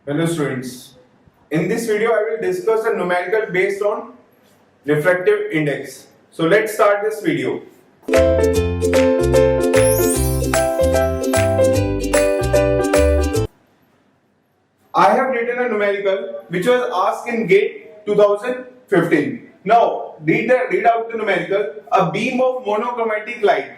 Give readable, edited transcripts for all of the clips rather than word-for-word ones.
Hello students, in this video I will discuss a numerical based on refractive index. So let's start this video. I have written a numerical which was asked in GATE 2015. Now read out the numerical. A beam of monochromatic light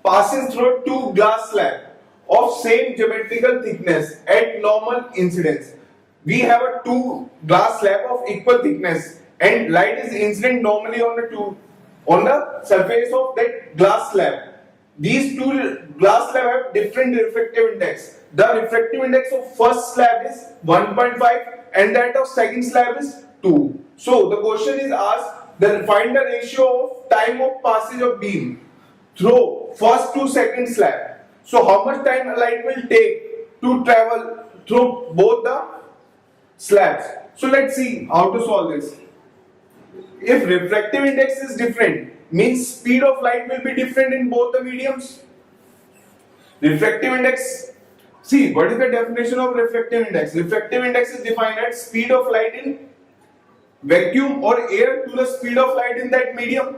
passes through two glass slabs of same geometrical thickness at normal incidence. We have a two glass slab of equal thickness and light is incident normally on the surface of that glass slab. These two glass slab have different refractive index. The refractive index of first slab is 1.5 and that of second slab is 2. So the question is asked, then find the ratio of time of passage of beam through first to second slab. So how much time a light will take to travel through both the slabs? So let's see how to solve this. If refractive index is different, means speed of light will be different in both the mediums. Refractive index, see what is the definition of refractive index? Refractive index is defined as speed of light in vacuum or air to the speed of light in that medium.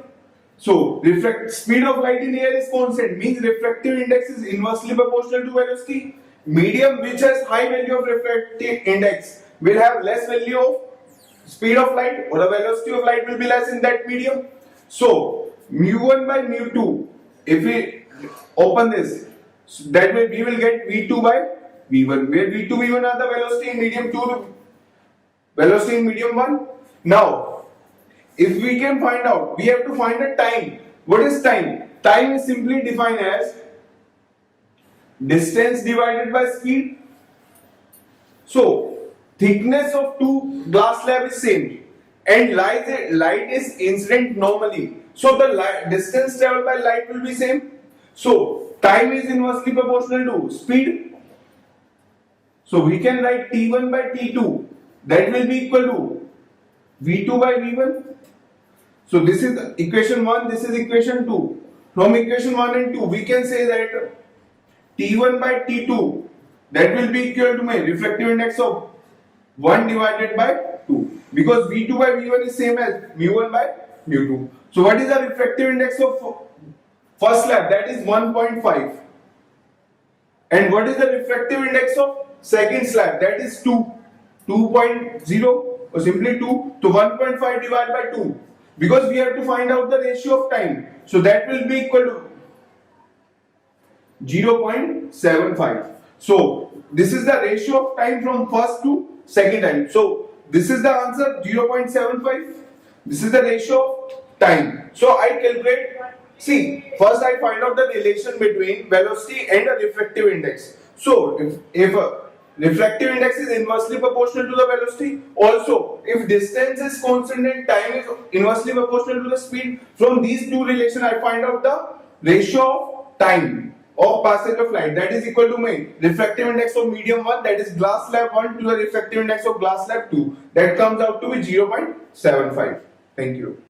So speed of light in air is constant, means refractive index is inversely proportional to velocity. Medium which has high value of refractive index will have less value of speed of light, or the velocity of light will be less in that medium. So mu1 by mu2, if we open this, that way we will get v2 by v1, where v2 v1 are the velocity in medium 2, velocity in medium 1. Now if we can find out, we have to find the time. What is time? Time is simply defined as distance divided by speed. So thickness of two glass slab is same and light is incident normally. So the distance traveled by light will be same. So time is inversely proportional to speed. So we can write T1 by T2, that will be equal to V2 by V1. So this is equation 1, this is equation 2. From equation 1 and 2 we can say that T1 by T2, that will be equal to my refractive index of 1 divided by 2, because V2 by V1 is same as mu1 by mu2. So what is the refractive index of first slab? That is 1.5. And what is the refractive index of second slab? That is 2.0, or simply 2. So 1.5 divided by 2, because we have to find out the ratio of time. So that will be equal to 0.75. So this is the ratio of time from first to second time. So this is the answer, 0.75. This is the ratio of time. So I calculate, see, first I find out the relation between velocity and a refractive index. So if a refractive index is inversely proportional to the velocity, also if distance is constant and time is inversely proportional to the speed, from these two relations I find out the ratio of time of passage of light, that is equal to my refractive index of medium 1, that is glass slab 1, to the refractive index of glass slab 2, that comes out to be 0.75. Thank you.